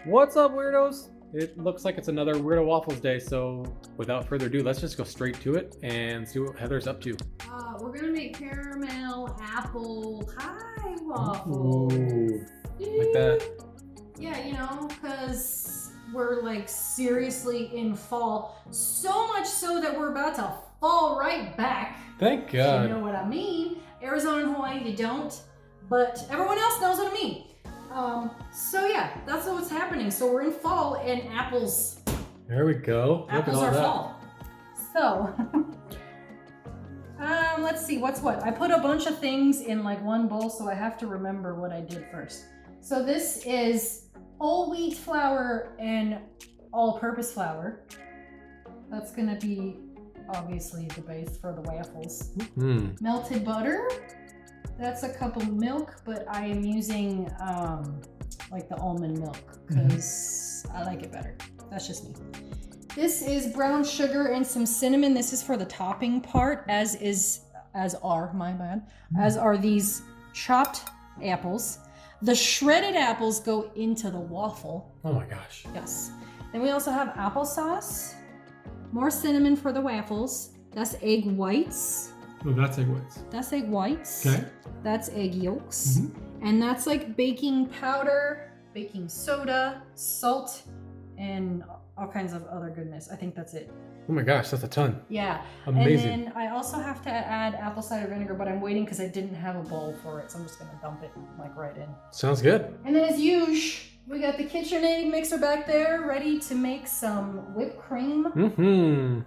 What's up, weirdos? It looks like it's another Weirdo Waffles day, so without further ado, let's just go straight to it and see what Heather's up to. We're gonna make caramel apple pie waffles. Ooh, like that. Yeah, you know, because we're like seriously in fall. So much so that we're about to fall right back. Thank God. You know what I mean. Arizona and Hawaii, you don't. But everyone else knows what I mean. So yeah, that's what's happening. So we're in fall and apples. There we go. Apples are fall. So, let's see, what's what? I put a bunch of things in like one bowl, so I have to remember what I did first. So this is whole wheat flour and all-purpose flour. That's gonna be obviously the base for the waffles. Melted butter. That's a cup of milk, but I am using like the almond milk because I like it better. That's just me. This is brown sugar and some cinnamon. This is for the topping part, as are these chopped apples. The shredded apples go into the waffle. Oh my gosh. Yes. Then we also have applesauce, more cinnamon for the waffles. That's egg whites. Oh, that's egg whites. That's egg whites. Okay. That's egg yolks. And that's like baking powder, baking soda, salt, and all kinds of other goodness. I think that's it. Oh my gosh, that's a ton. Yeah. Amazing. And then I also have to add apple cider vinegar, but I'm waiting because I didn't have a bowl for it. So I'm just going to dump it like right in. Sounds good. And then as usual, we got the KitchenAid mixer back there ready to make some whipped cream.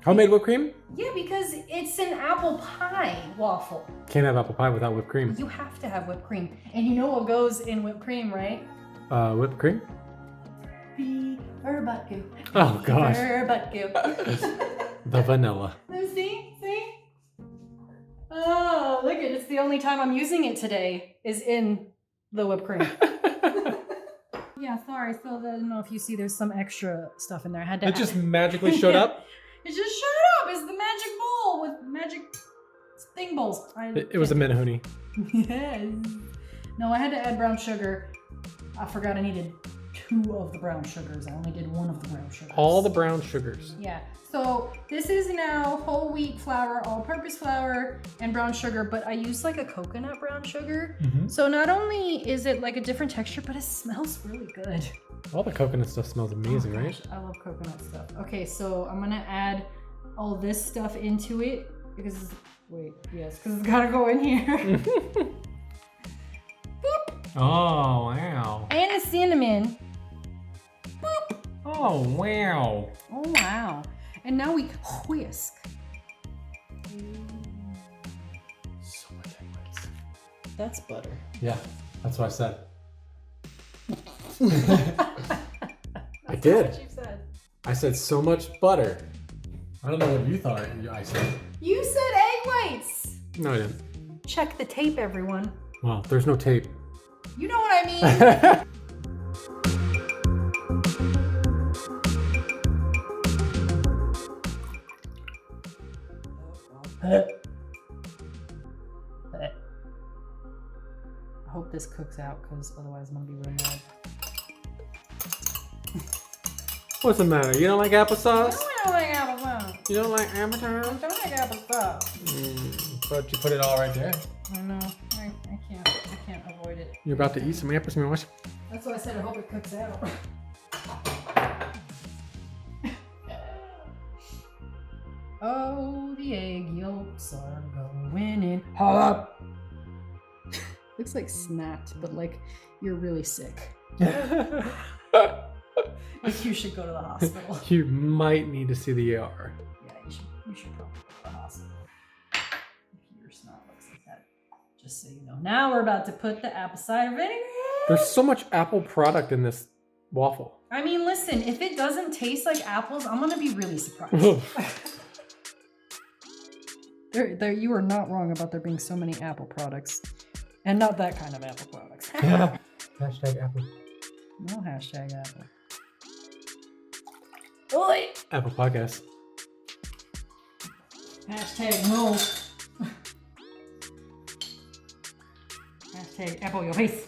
Homemade whipped cream? Yeah, because it's an apple pie waffle. Can't have apple pie without whipped cream. You have to have whipped cream. And you know what goes in whipped cream, right? Whipped cream? Butterbutt. Oh gosh. Butterbutt. The vanilla. See? Oh, look at it. It's the only time I'm using it today is in the whipped cream. Yeah, sorry. So I don't know if you see there's some extra stuff in there. I had to It just magically showed up? It just showed up. It's the magic bowl with magic thing bowls. It was a Minahoney. Yes. No, I had to add brown sugar. I forgot I needed 2 of the brown sugars. I only did 1 of the brown sugars. All the brown sugars. Yeah. So this is now whole wheat flour, all-purpose flour, and brown sugar, but I use like a coconut brown sugar. So not only is it like a different texture, but it smells really good. All the coconut stuff smells amazing, right? I love coconut stuff. Okay, so I'm gonna add all this stuff into it because, because it's gotta go in here. Boop. Oh, wow. And the cinnamon. Boop. Oh, wow. Oh, wow. And now we whisk. So much egg whites. That's butter. Yeah, that's what I said. I did. That's what you said. I said so much butter. I don't know what you thought I said. You said egg whites. No, I didn't. Check the tape, everyone. Well, there's no tape. You know what I mean. I hope this cooks out because otherwise I'm gonna be really mad. What's the matter? You don't like applesauce? No, I don't like applesauce. You don't like appetite? I don't like applesauce. But you put it all right there. I know. I can't avoid it. You're about to eat some applesauce. That's why I said I hope it cooks out. Oh, the egg yolks are going in hot. Looks like snapped, but like you're really sick. Like you should go to the hospital. You might need to see the ER. Yeah, you should probably go to the hospital. If your snot looks like that. Just so you know. Now we're about to put the apple cider vinegar in. There's so much apple product in this waffle. I mean, listen, if it doesn't taste like apples, I'm gonna be really surprised. You are not wrong about there being so many apple products. And not that kind of apple products. Hashtag apple. No hashtag apple. Oi! Apple podcast. Hashtag no. Hashtag apple your face.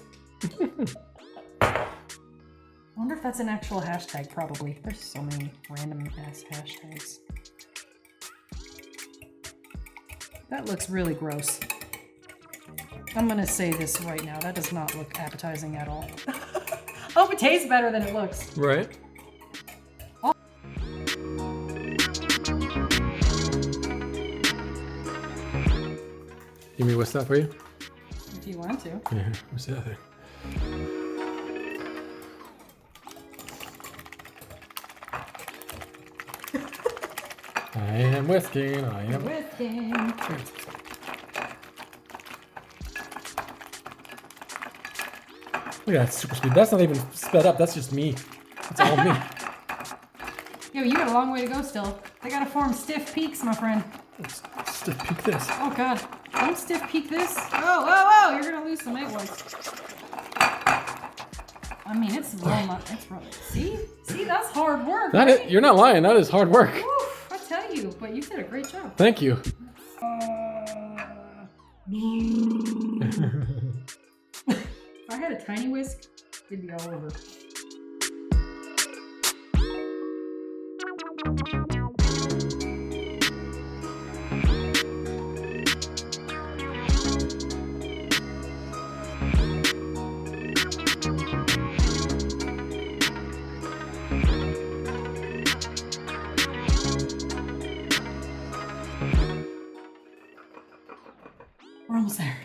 wonder if that's an actual hashtag. Probably. There's so many random ass hashtags. That looks really gross. I'm gonna say this right now. That does not look appetizing at all. I hope it tastes better than it looks. Right. Give me what's that for you? If you want to. Yeah, what's the other? I am whisking. I am whisking. Look at that super speed. That's not even sped up. That's just me. That's all me. Yo, you got a long way to go still. They gotta form stiff peaks, my friend. Let's stiff peek this. Oh God. Don't stiff peek this. Oh, you're gonna lose some egg whites. I mean, it's real. It's real. See, that's hard work. That right? is, you're not lying. That is hard work. Oof, I tell you, but you did a great job. Thank you. If I had a tiny whisk, it'd be all over. We're almost there.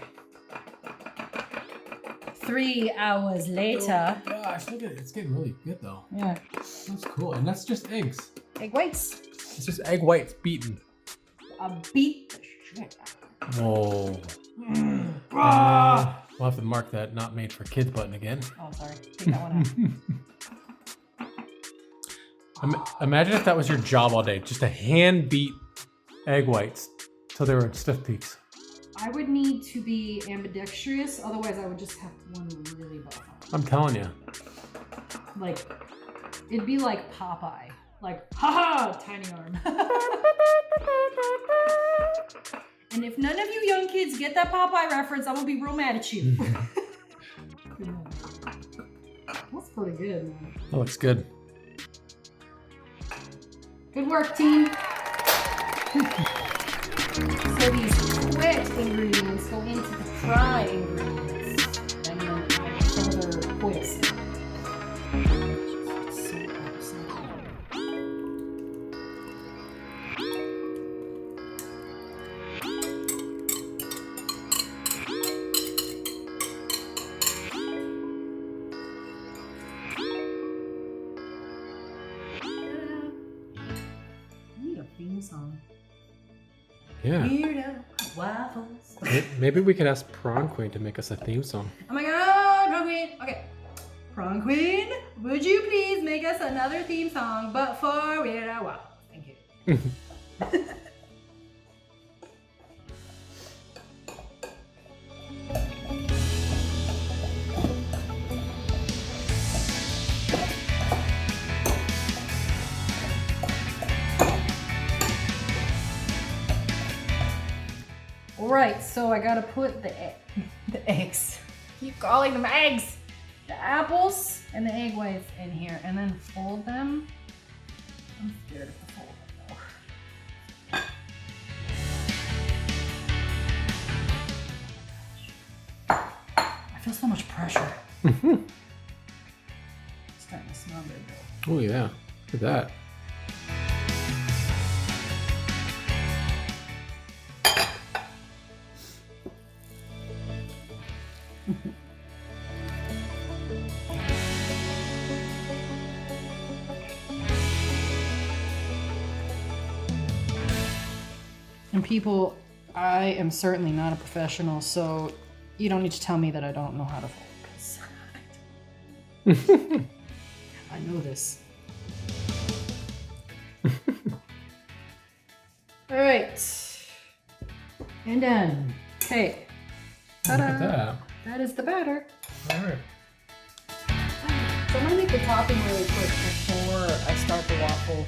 3 hours later. Oh gosh, look at it. It's getting really good though. Yeah. That's cool. And that's just eggs. Egg whites. It's just egg whites beaten. I beat the shit. Whoa. We'll have to mark that not made for kids button again. Oh, sorry. Take that one out. Imagine if that was your job all day, just to hand beat egg whites till they were stiff peaks. I would need to be ambidextrous, otherwise I would just have one really bad arm. I'm telling you. Like, it'd be like Popeye. Like, haha, tiny arm. And if none of you young kids get that Popeye reference, I'm gonna be real mad at you. That's pretty good, man. That looks good. Good work, team. So these wet ingredients go into the dry ingredients, and then add further whisk. I need a theme song. Yeah. Weirdo Waffles. Maybe we could ask Prawn Queen to make us a theme song. Oh my God, Prawn Queen. Okay. Prawn Queen, would you please make us another theme song, but for Weirdo Waffles? Thank you. Alright, so I gotta put the eggs. Keep calling them eggs! The apples and the egg whites in here, and then fold them. I'm scared of the fold them though. I feel so much pressure. It's starting to smell good though. Oh yeah, look at that. And people, I am certainly not a professional, so you don't need to tell me that I don't know how to fold, because I know this. All right, and done. Okay. Look at that. That is the batter. All right. So I'm gonna make the topping really quick before I start the waffle.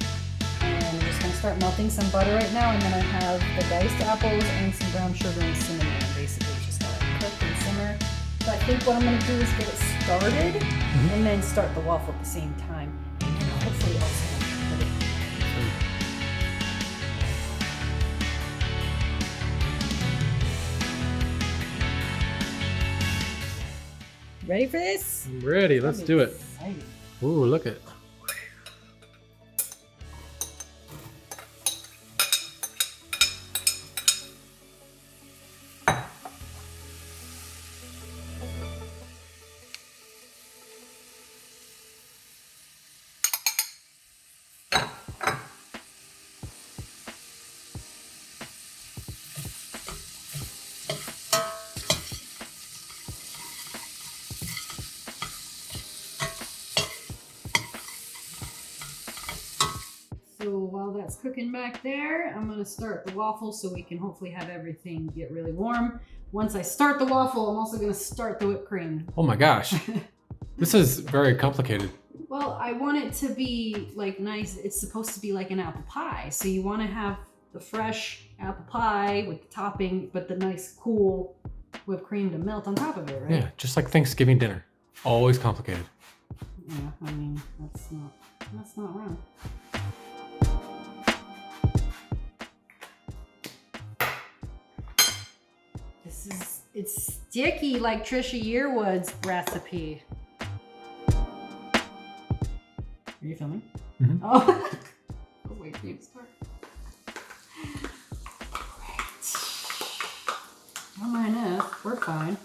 And I'm just gonna start melting some butter right now, and then I have the diced apples and some brown sugar and cinnamon. And basically, just gotta cook and simmer So I think what I'm gonna do is get it started and then start the waffle at the same time. And then hopefully also put it. Ready for this? I'm ready. Let's do it. Exciting. Ooh, look at. So while that's cooking back there, I'm gonna start the waffle so we can hopefully have everything get really warm. Once I start the waffle, I'm also gonna start the whipped cream. Oh my gosh. This is very complicated. Well, I want it to be like nice. It's supposed to be like an apple pie. So you wanna have the fresh apple pie with the topping, but the nice cool whipped cream to melt on top of it, right? Yeah, just like Thanksgiving dinner. Always complicated. Yeah, I mean, that's not wrong. It's sticky like Trisha Yearwood's recipe. Are you filming? Mm-hmm. Oh, I'll wait for you to start. Great. Don't mind us, we're fine.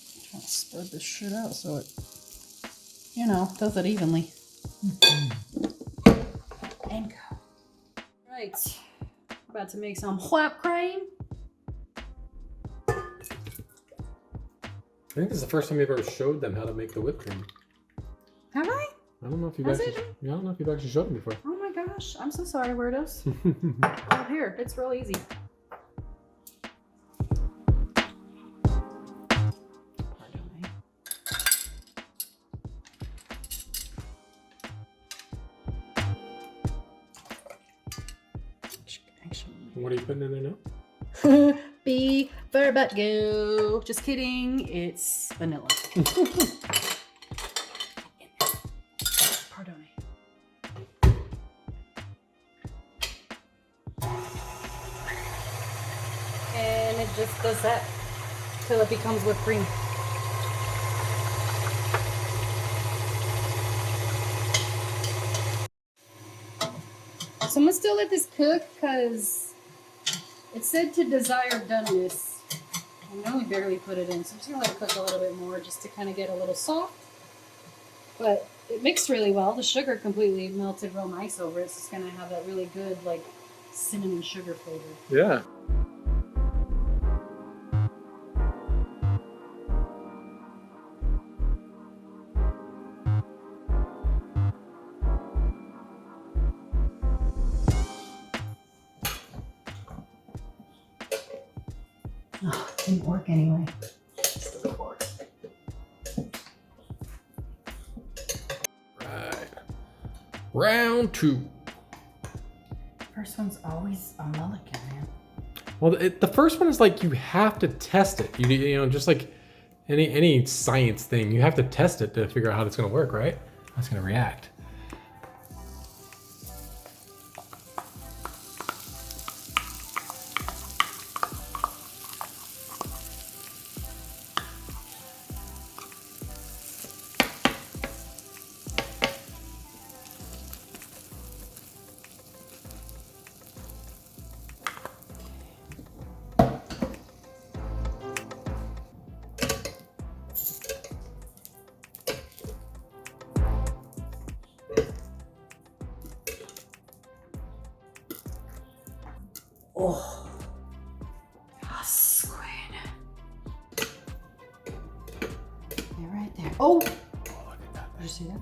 I'm trying to spread this shit out so it, you know, does it evenly. And go. Right, about to make some whipped cream. I think this is the first time you've ever showed them how to make the whipped cream. Have I? I don't know if you've Has actually. it? Yeah, I don't know if you've actually showed them before. Oh my gosh, I'm so sorry, weirdos. Oh, here, it's real easy. Pardon me. What are you putting in there now? Be but go. Just kidding, it's vanilla. Pardon me. And it just does that till it becomes whipped cream. So I'm gonna still let this cook because it said to desire doneness. I only barely put it in, so I'm just gonna let it cook a little bit more just to kind of get a little soft. But it mixed really well. The sugar completely melted real nice over it. So it's gonna have that really good like cinnamon sugar flavor. Yeah. Oh, it didn't work anyway. Right. Round 2. First one's always a mulligan, man. Well, the first one is like you have to test it. You know, just like any science thing, you have to test it to figure out how it's going to work, right? How it's going to react. Oh, yes, queen. You're right there. Oh, Oh, look at that. did you see that?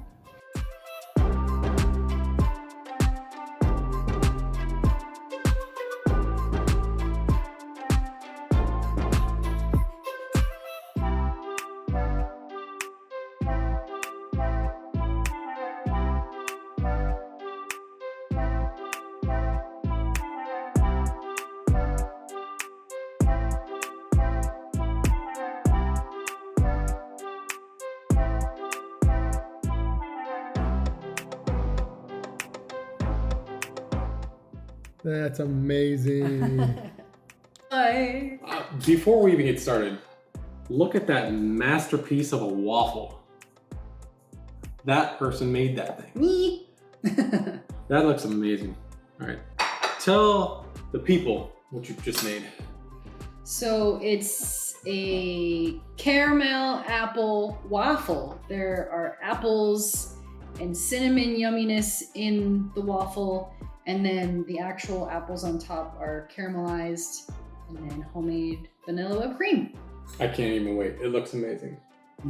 That's amazing. Bye. Before we even get started, look at that masterpiece of a waffle. That person made that thing. Me. That looks amazing. All right, tell the people what you just made. So it's a caramel apple waffle. There are apples and cinnamon yumminess in the waffle, and then the actual apples on top are caramelized, and then homemade vanilla whipped cream. I can't even wait. It looks amazing.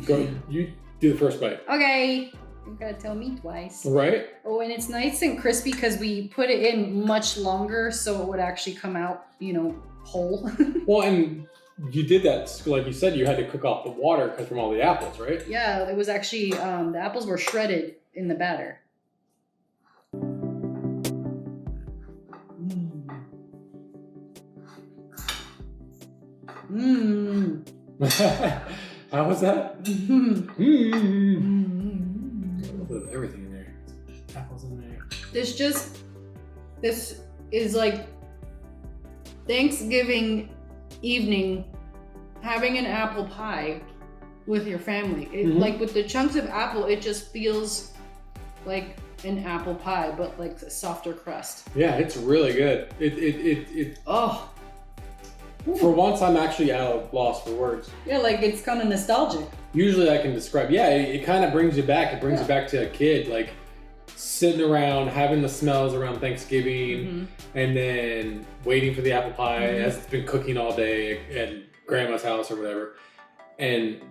Go, you do the first bite. Okay, you gotta tell me twice. Right? Oh, and it's nice and crispy because we put it in much longer, so it would actually come out, whole. Well, and you did that, like you said, you had to cook off the water from all the apples, right? Yeah, it was actually, the apples were shredded in the batter. Mmm. How was that? Mmm. A little bit of everything in there. Apples in there. This is like Thanksgiving evening, having an apple pie with your family. Like with the chunks of apple, it just feels like an apple pie, but like a softer crust. Yeah, it's really good. Oh. For once, I'm actually at a loss for words. Yeah, like it's kind of nostalgic. Usually I can describe, it kind of brings you back. It brings you back to a kid, like sitting around, having the smells around Thanksgiving, and then waiting for the apple pie as it's been cooking all day at grandma's house or whatever. And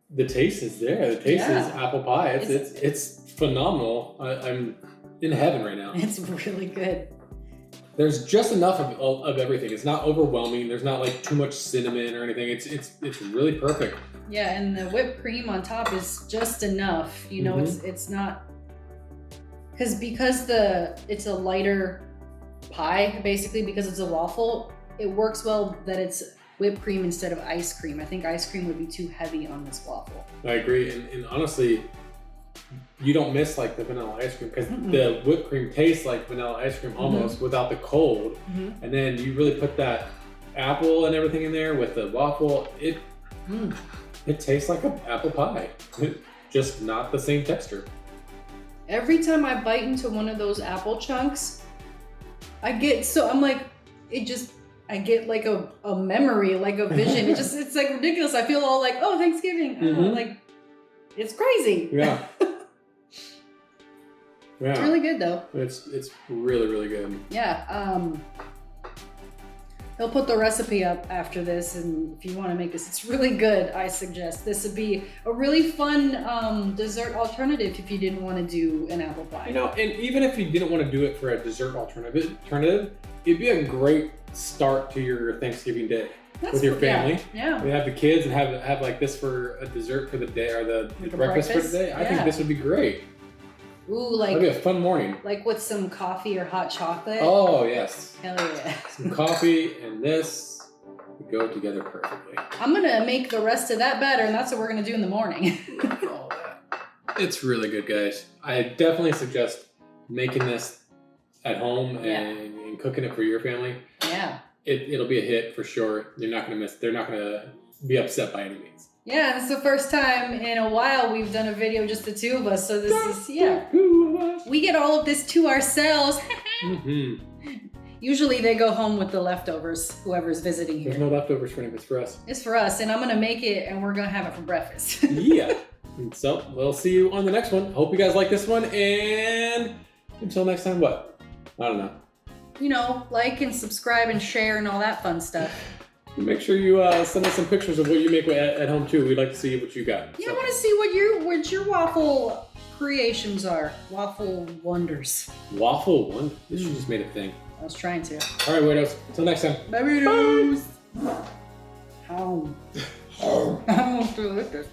the taste is there. The taste is apple pie. It's phenomenal. I'm in heaven right now. It's really good. There's just enough of everything. It's not overwhelming. There's not like too much cinnamon or anything. It's really perfect. Yeah, and the whipped cream on top is just enough. It's not because it's a lighter pie, basically, because it's a waffle. It works well that it's whipped cream instead of ice cream. I think ice cream would be too heavy on this waffle. I agree, and honestly, you don't miss like the vanilla ice cream because the whipped cream tastes like vanilla ice cream almost without the cold. And then you really put that apple and everything in there with the waffle. It tastes like an apple pie, just not the same texture. Every time I bite into one of those apple chunks, I get like a memory, like a vision. It's like ridiculous. I feel all like, oh, Thanksgiving. Like, it's crazy. Yeah. Yeah. It's really good though. It's really, really good. Yeah. He'll put the recipe up after this, and if you want to make this, it's really good. I suggest this would be a really fun dessert alternative if you didn't want to do an apple pie. And even if you didn't want to do it for a dessert alternative, it'd be a great start to your Thanksgiving day with your family. Yeah. We have the kids and have like this for a dessert for the day or the breakfast for the day. I think this would be great. Ooh, like that'd be a fun morning. Like with some coffee or hot chocolate. Oh yes. Hell yeah. Some coffee and this would go together perfectly. I'm gonna make the rest of that batter, and that's what we're gonna do in the morning. All that. It's really good, guys. I definitely suggest making this at home and cooking it for your family. Yeah. It'll be a hit for sure. They're not gonna be upset by any means. Yeah, this is the first time in a while we've done a video just the two of us, so this is we get all of this to ourselves. Usually they go home with the leftovers, whoever's visiting here. There's no leftovers for anybody, it's for us. It's for us, and I'm gonna make it and we're gonna have it for breakfast. Yeah. So we'll see you on the next one. Hope you guys like this one, and until next time, what? I don't know. Like and subscribe and share and all that fun stuff. Make sure you send us some pictures of what you make at home too. We'd like to see what you got. Yeah, I want to see what your waffle creations are. Waffle wonders. Waffle wonder? This you just made a thing. I was trying to. All right, weirdos. Until next time. Bye, weirdos. How? I'm almost delicious.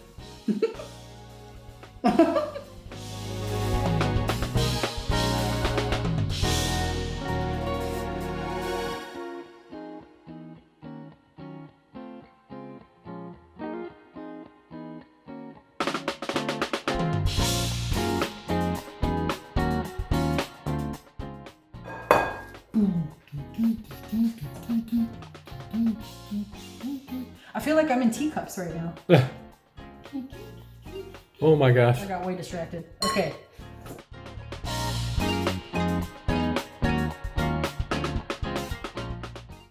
feel like I'm in teacups right now. Oh my gosh. I got way distracted. Okay.